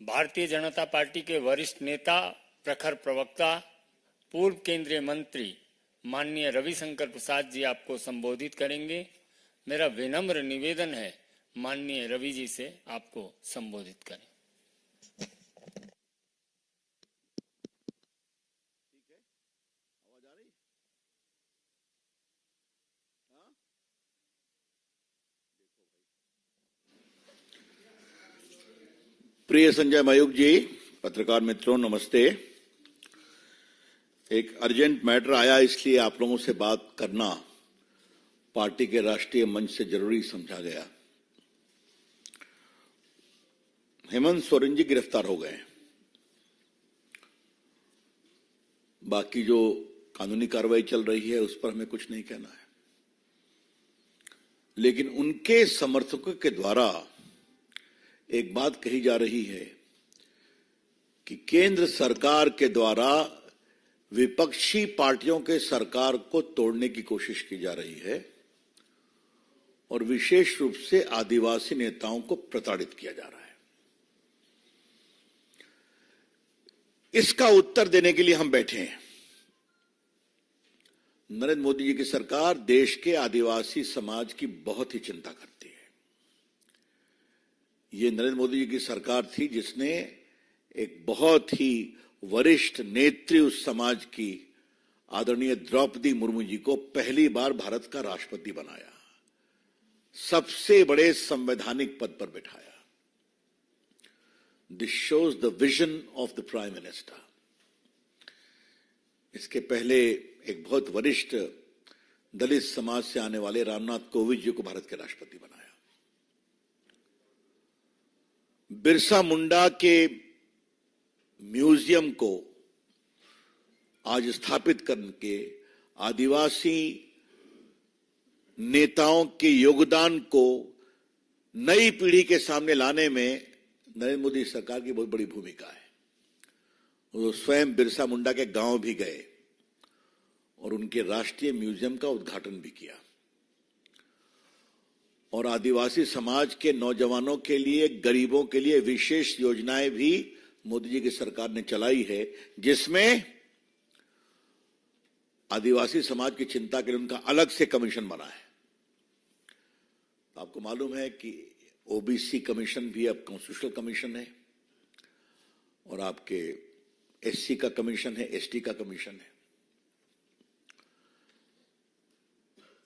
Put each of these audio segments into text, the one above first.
Bharatiya Janata party के वरिष्ठ नेता, प्रखर प्रवक्ता, पूर्व केंद्रीय मंत्री माननीय रविशंकर प्रसाद जी आपको संबोधित करेंगे। मेरा विनम्र निवेदन है माननीय रवि जी से आपको संबोधित करें। प्रिय संजय मयूख जी, पत्रकार मित्रों, नमस्ते। एक अर्जेंट मैटर आया, इसलिए आप लोगों से बात करना पार्टी के राष्ट्रीय मंच से जरूरी समझा गया। हेमंत सोरेन जी गिरफ्तार हो गए। बाकी जो कानूनी कार्रवाई चल रही है उस पर हमें कुछ नहीं कहना है, लेकिन उनके समर्थकों के द्वारा एक बात कही जा रही है कि केंद्र सरकार के द्वारा विपक्षी पार्टियों के सरकार को तोड़ने की कोशिश की जा रही है और विशेष रूप से आदिवासी नेताओं को प्रताड़ित किया जा रहा है। इसका उत्तर देने के लिए हम बैठे हैं। नरेंद्र मोदी जी की सरकार देश के आदिवासी समाज की बहुत ही चिंता करती है। ये नरेंद्र मोदी जी की सरकार थी जिसने एक बहुत ही वरिष्ठ नेत्री उस समाज की आदरणीय द्रौपदी मुर्मू जी को पहली बार भारत का राष्ट्रपति बनाया, सबसे बड़े संवैधानिक पद पर बिठाया। This shows the vision of the prime minister. इसके पहले एक बहुत वरिष्ठ दलित समाज से आने वाले रामनाथ कोविंद जी को भारत के राष्ट्रपति बनाया। बिरसा मुंडा के म्यूजियम को आज स्थापित करके आदिवासी नेताओं के योगदान को नई पीढ़ी के सामने लाने में नरेंद्र मोदी सरकार की बहुत बड़ी भूमिका है। वो स्वयं बिरसा मुंडा के गांव भी गए और उनके राष्ट्रीय म्यूजियम का उद्घाटन भी किया। और आदिवासी समाज के नौजवानों के लिए, गरीबों के लिए विशेष योजनाएं भी मोदी जी की सरकार ने चलाई है, जिसमें आदिवासी समाज की चिंता के लिए उनका अलग से कमीशन बना है। आपको मालूम है कि ओबीसी कमीशन भी अब कॉन्स्टिट्यूशनल कमीशन है और आपके एससी का कमीशन है, एसटी का कमीशन है।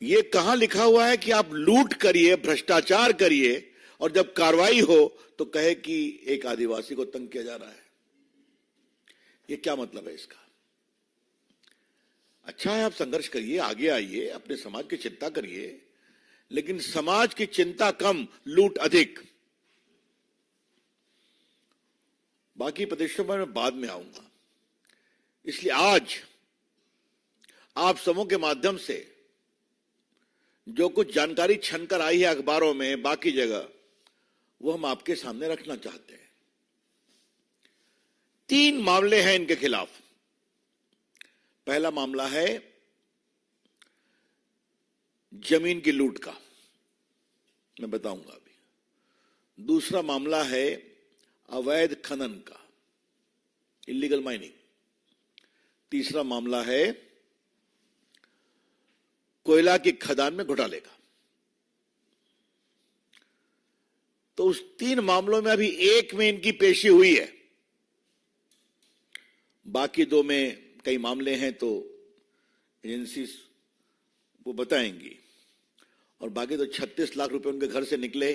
ये कहां लिखा हुआ है कि आप लूट करिए, भ्रष्टाचार करिए और जब कार्रवाई हो तो कहे कि एक आदिवासी को तंग किया जा रहा है? ये क्या मतलब है इसका? अच्छा है, आप संघर्ष करिए, आगे आइए, अपने समाज की चिंता करिए, लेकिन समाज की चिंता कम, लूट अधिक। बाकी प्रदेशों पर मैं बाद में आऊंगा। इसलिए आज आप सबों के माध्यम से जो कुछ जानकारी छनकर आई है अखबारों में, बाकी जगह, वो हम आपके सामने रखना चाहते हैं। 3 मामले हैं इनके खिलाफ। पहला मामला है जमीन की लूट का, मैं बताऊंगा अभी। दूसरा मामला है अवैध खनन का, इलीगल माइनिंग। तीसरा मामला है कोयला की खदान में घोटाले का। तो उस 3 मामलों में अभी एक में इनकी पेशी हुई है, बाकी 2 में कई मामले हैं तो एजेंसी वो बताएंगी। और बाकी तो 36 लाख रुपए उनके घर से निकले।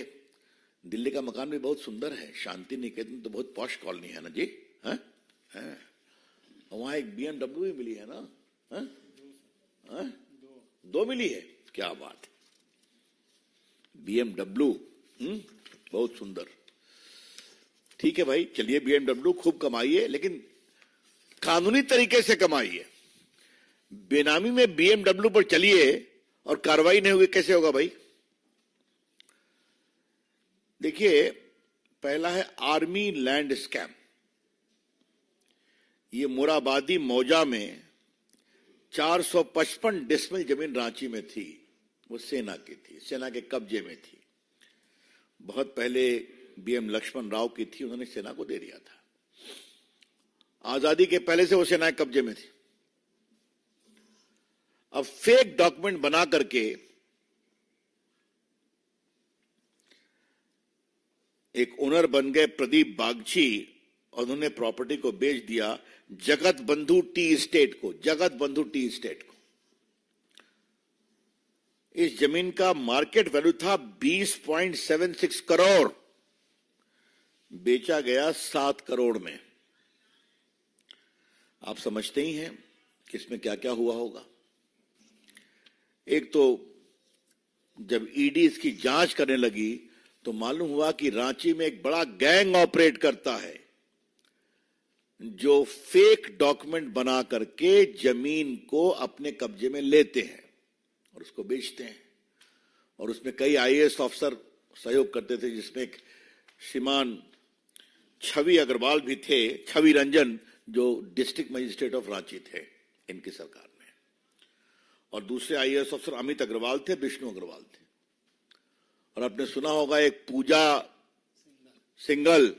दिल्ली का मकान भी बहुत सुंदर है, शांति निकेतन तो बहुत पॉश कॉलोनी है ना जी, है? वहां एक BMW भी मिली है ना, है? 2 मिली है, क्या बात है। BMW बहुत सुंदर। ठीक है भाई, चलिए BMW खूब कमाइए, लेकिन कानूनी तरीके से कमाइए। बेनामी में BMW पर चलिए और कार्रवाई नहीं हुई, कैसे होगा भाई? देखिए, पहला है आर्मी लैंड स्कैम। ये मोराबादी मौजा में 455 डिसमिल जमीन रांची में थी, वो सेना की थी, सेना के कब्जे में थी। बहुत पहले बीएम लक्ष्मण राव की थी, उन्होंने सेना को दे दिया था। आजादी के पहले से वो सेनाएं कब्जे में थी। अब फेक डॉक्यूमेंट बना करके एक ओनर बन गए प्रदीप बागची और उन्होंने प्रॉपर्टी को बेच दिया जगत बंधु टी एस्टेट को। जगत बंधु टी एस्टेट को इस जमीन का मार्केट वैल्यू था 20.76 करोड़, बेचा गया 7 करोड़ में। आप समझते ही हैं कि इसमें क्या क्या हुआ होगा। एक तो जब ईडी इसकी जांच करने लगी तो मालूम हुआ कि रांची में एक बड़ा गैंग ऑपरेट करता है जो फेक डॉक्यूमेंट बना करके जमीन को अपने कब्जे में लेते हैं और उसको बेचते हैं। और उसमें कई आईएएस ऑफिसर सहयोग करते थे, जिसमें एक श्रीमान छवि अग्रवाल भी थे, छवि रंजन, जो डिस्ट्रिक्ट मजिस्ट्रेट ऑफ रांची थे इनकी सरकार में। और दूसरे आईएएस अफसर अमित अग्रवाल थे, विष्णु अग्रवाल थे। और आपने सुना होगा एक पूजा सिंघल,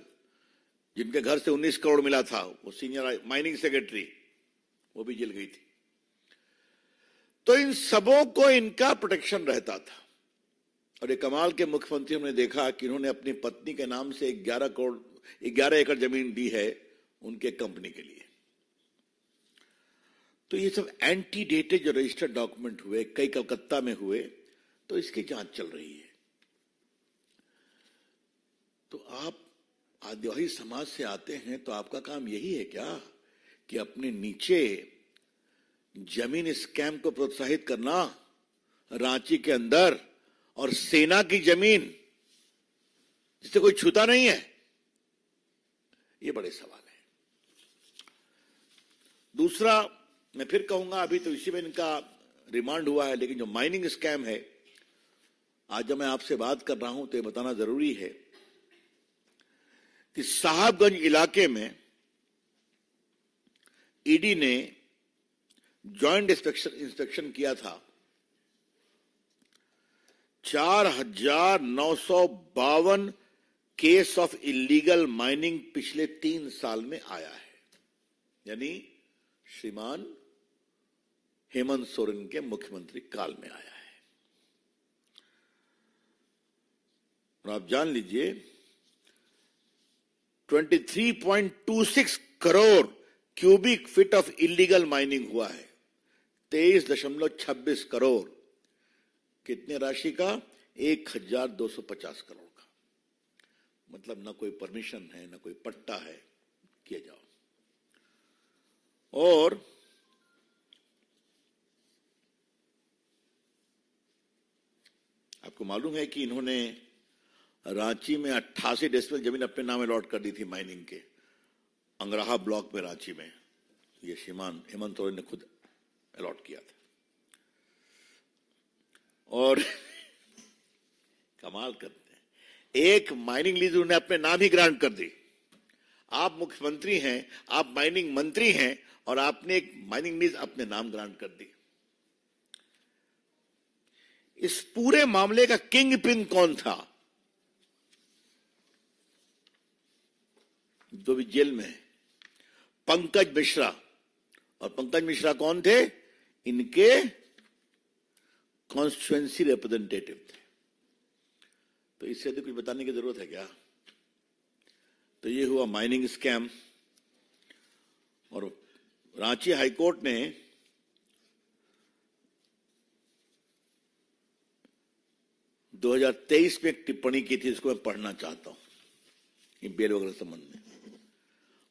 जिनके घर से 19 करोड़ मिला था, वो सीनियर माइनिंग सेक्रेटरी, वो भी जेल गई थी। तो इन सबों को इनका प्रोटेक्शन रहता था। और एक कमाल के मुख्यमंत्री हमने देखा कि इन्होंने अपनी पत्नी के नाम से 11 एकड़ जमीन दी है उनके कंपनी के लिए। तो ये सब एंटीडेटेड जो रजिस्टर्ड डॉक्यूमेंट हुए, कई कलकत्ता में हुए, तो इसकी जांच चल रही है। तो आप आदिवासी समाज से आते हैं तो आपका काम यही है क्या कि अपने नीचे जमीन स्कैम को प्रोत्साहित करना, रांची के अंदर, और सेना की जमीन जिसे कोई छूता नहीं है? ये बड़े सवाल है। दूसरा, मैं फिर कहूंगा, अभी तो इसी में इनका रिमांड हुआ है, लेकिन जो माइनिंग स्कैम है, आज जब मैं आपसे बात कर रहा हूं तो ये बताना जरूरी है कि साहबगंज इलाके में ईडी ने जॉइंट इंस्पेक्शन किया था। 4,952 केस ऑफ इलीगल माइनिंग पिछले 3 साल में आया है। यानी श्रीमान हेमंत सोरेन के मुख्यमंत्री काल में आया है। और आप जान लीजिए 23.26 crore cubic feet of illegal mining हुआ है। 23.26 करोड़। कितने राशि का? 1,250 करोड़ का। मतलब ना कोई परमिशन है, ना कोई पट्टा है, किए जाओ। और आपको मालूम है कि इन्होंने रांची में 88 डेसिबल जमीन अपने नाम अलॉट कर दी थी माइनिंग के, अंगराहा ब्लॉक में रांची में। ये श्रीमान हेमंत सोरेन ने खुद अलॉट किया था। और कमाल करते हैं, एक माइनिंग लीज उन्होंने अपने नाम ही ग्रांट कर दी। आप मुख्यमंत्री हैं, आप माइनिंग मंत्री हैं, और आपने एक माइनिंग लीज अपने नाम ग्रांट कर दी। इस पूरे मामले का किंग पिन कौन था? जो भी जेल में है, पंकज मिश्रा। और पंकज मिश्रा कौन थे? इनके कॉन्स्टिट्यूएंसी रिप्रेजेंटेटिव थे। तो इससे तो कुछ बताने की जरूरत है क्या? तो ये हुआ माइनिंग स्कैम। और रांची हाईकोर्ट ने (2023) में एक टिप्पणी की थी, इसको मैं पढ़ना चाहता हूं, ये बेल वगैरह संबंध में।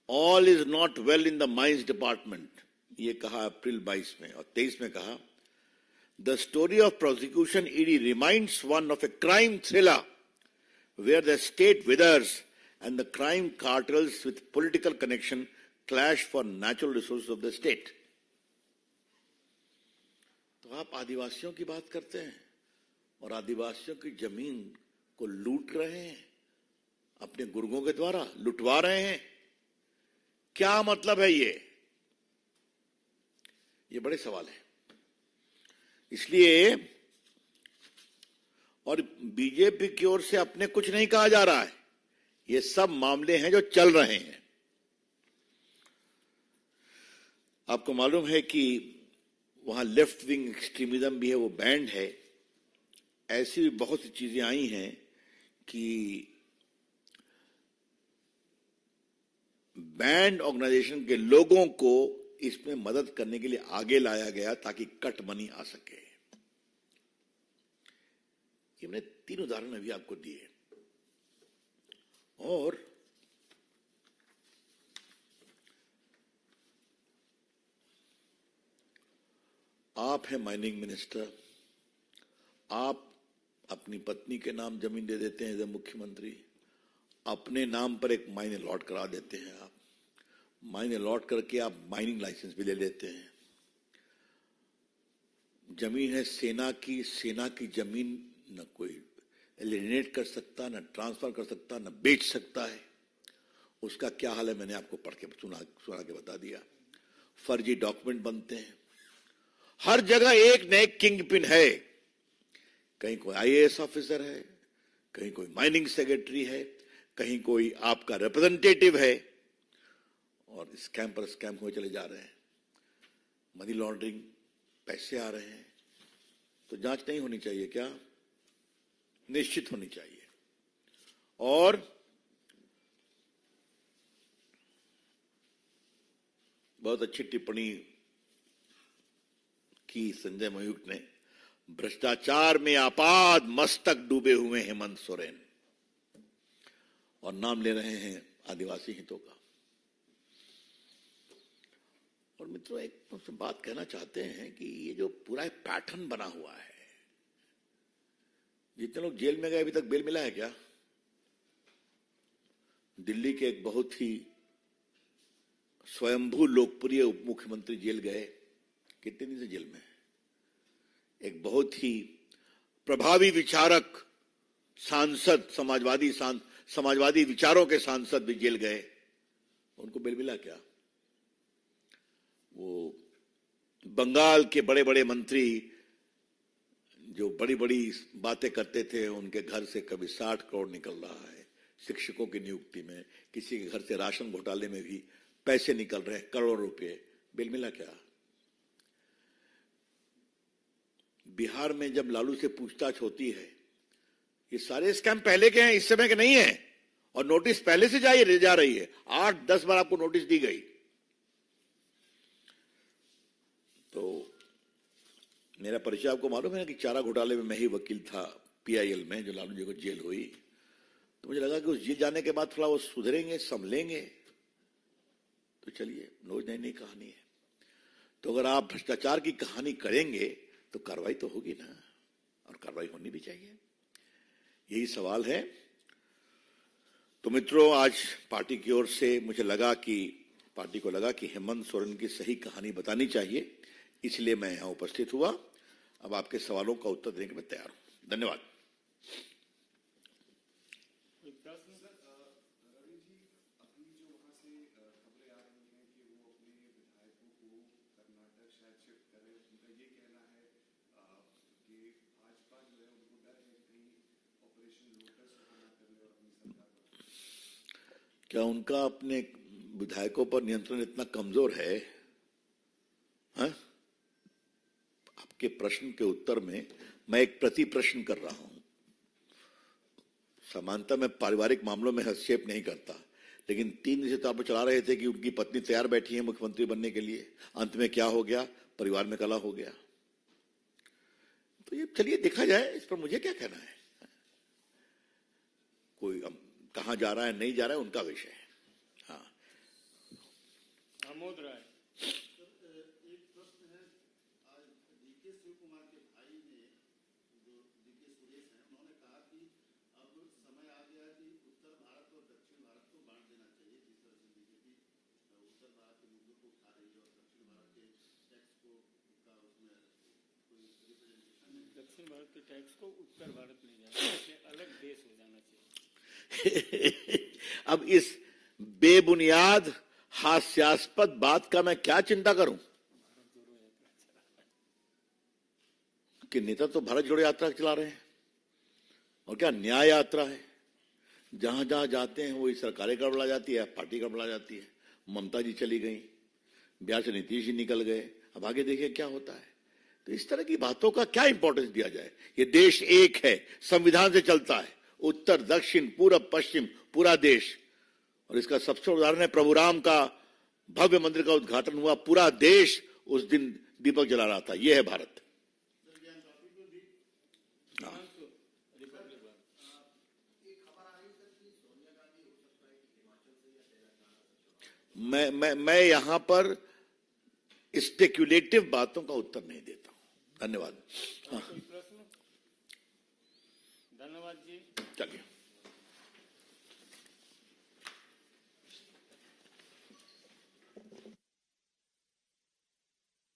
All is not well in the mines department, ये कहा अप्रैल 22 में। और 23 में कहा, the story of prosecution ED reminds one of a crime thriller where the state withers and the crime cartels with political connection clash for natural resources of the state. तो आप आदिवासियों की बात करते हैं और आदिवासियों की जमीन को लूट रहे हैं, अपने गुर्गों के द्वारा लुटवा रहे हैं। क्या मतलब है ये बड़े सवाल है। इसलिए, और बीजेपी की ओर से अपने कुछ नहीं कहा जा रहा है, ये सब मामले हैं जो चल रहे हैं। आपको मालूम है कि वहां लेफ्ट विंग एक्सट्रीमिज्म भी है, वो बैंड है। ऐसी भी बहुत सी चीजें आई हैं कि बैंड ऑर्गेनाइजेशन के लोगों को इसमें मदद करने के लिए आगे लाया गया ताकि कट मनी आ सके। ये मैंने 3 उदाहरण अभी आपको दिए। और आप हैं माइनिंग मिनिस्टर, आप अपनी पत्नी के नाम जमीन दे देते हैं एज ए मुख्यमंत्री, अपने नाम पर एक माइन अलॉट करा देते हैं। आप माइन अलॉट करके आप माइनिंग लाइसेंस भी ले लेते हैं। जमीन है सेना की जमीन न कोई एलिनेट कर सकता, न ट्रांसफर कर सकता, न बेच सकता है। उसका क्या हाल है मैंने आपको पढ़ के सुना के बता दिया। फर्जी डॉक्यूमेंट बनते हैं, हर जगह एक न एक किंग पिन है। कहीं कोई आईएएस ऑफिसर है, कहीं कोई माइनिंग सेक्रेटरी है, कहीं कोई आपका रिप्रेजेंटेटिव है, और स्कैम पर स्कैम हुए चले जा रहे हैं। मनी लॉन्ड्रिंग, पैसे आ रहे हैं, तो जांच नहीं होनी चाहिए क्या? निश्चित होनी चाहिए। और बहुत अच्छी टिप्पणी की संजय मयूख ने, भ्रष्टाचार में आपाद मस्तक डूबे हुए हेमंत सोरेन, और नाम ले रहे हैं आदिवासी हितों का। और मित्रों, एक बात कहना चाहते हैं कि ये जो पूरा एक पैटर्न बना हुआ है, जितने लोग जेल में गए अभी तक बेल मिला है क्या? दिल्ली के एक बहुत ही स्वयंभू लोकप्रिय उप मुख्यमंत्री जेल गए, कितने दिन से जेल में? एक बहुत ही प्रभावी विचारक सांसद, समाजवादी विचारों के सांसद भी जेल गए, उनको बेल मिला क्या? वो बंगाल के बड़े बड़े मंत्री जो बड़ी बड़ी बातें करते थे, उनके घर से कभी 60 करोड़ निकल रहा है, शिक्षकों की नियुक्ति में, किसी के घर से राशन घोटाले में भी पैसे निकल रहे हैं, करोड़ों रुपए। बेल मिला क्या? बिहार में जब लालू से पूछताछ होती है, ये सारे स्कैम पहले के हैं, इस समय के नहीं है, और नोटिस पहले से जा रही है। 8-10 बार आपको नोटिस दी गई। तो मेरा परिचय आपको मालूम है कि चारा घोटाले में मैं ही वकील था पीआईएल में, जो लालू जी को जेल हुई। तो मुझे लगा कि उस जेल जाने के बाद थोड़ा वो सुधरेंगे, संभलेंगे। तो चलिए, रोज नई नई कहानी है। तो अगर आप भ्रष्टाचार की कहानी करेंगे तो कार्रवाई तो होगी ना, और कार्रवाई होनी भी चाहिए। यही सवाल है। तो मित्रों, आज पार्टी की ओर से पार्टी को लगा कि हेमंत सोरेन की सही कहानी बतानी चाहिए, इसलिए मैं यहां उपस्थित हुआ। अब आपके सवालों का उत्तर देने के लिए तैयार हूं। धन्यवाद। क्या उनका अपने विधायकों पर नियंत्रण इतना कमजोर है? हाँ? आपके प्रश्न के उत्तर में मैं एक प्रति प्रश्न कर रहा हूं। सामान्यतः मैं पारिवारिक मामलों में हस्तक्षेप नहीं करता, लेकिन 3 दिन से तो आप चला रहे थे कि उनकी पत्नी तैयार बैठी है मुख्यमंत्री बनने के लिए। अंत में क्या हो गया? परिवार में कलह हो गया। तो ये चलिए देखा जाए, इस पर मुझे क्या कहना है। कोई कहां जा रहा है, नहीं जा रहा है, उनका विषय है। हाँ, आमोद राय। एक प्रश्न है। आज डीके शिव कुमार के भाई ने, जो डीके सुरेश हैं, उन्होंने कहा कि अब समय आ गया कि उत्तर भारत और दक्षिण भारत को बांट देना चाहिए। जिस तरह से बीजेपी उत्तर भारत के मुद्दों को उठा रही है और दक्षिण भारत के टैक्स को का उसमें कोई रिप्रेजेंटेशन नहीं। दक्षिण भारत के टैक्स को उत्तर भारत ले जाना चाहिए, अलग देश हो जाना चाहिए। अब इस बेबुनियाद हास्यास्पद बात का मैं क्या चिंता करूं कि नेता तो भारत जोड़ो यात्रा चला रहे हैं, और क्या न्याय यात्रा है। जहां जहां जाते हैं वही सरकारें गड़बड़ा जाती है, पार्टी गड़बड़ा जाती है। ममता जी चली गई, बिहार से नीतीश जी निकल गए, अब आगे देखिए क्या होता है। तो इस तरह की बातों का क्या इंपॉर्टेंस दिया जाए? ये देश एक है, संविधान से चलता है, उत्तर दक्षिण पूरब पश्चिम पूरा देश। और इसका सबसे उदाहरण है प्रभु राम का भव्य मंदिर का उद्घाटन हुआ, पूरा देश उस दिन दीपक जला रहा था। यह है भारत। हाँ। मैं यहां पर स्पेक्युलेटिव बातों का उत्तर नहीं देता हूं। धन्यवाद। धन्यवाद जी। चलिए।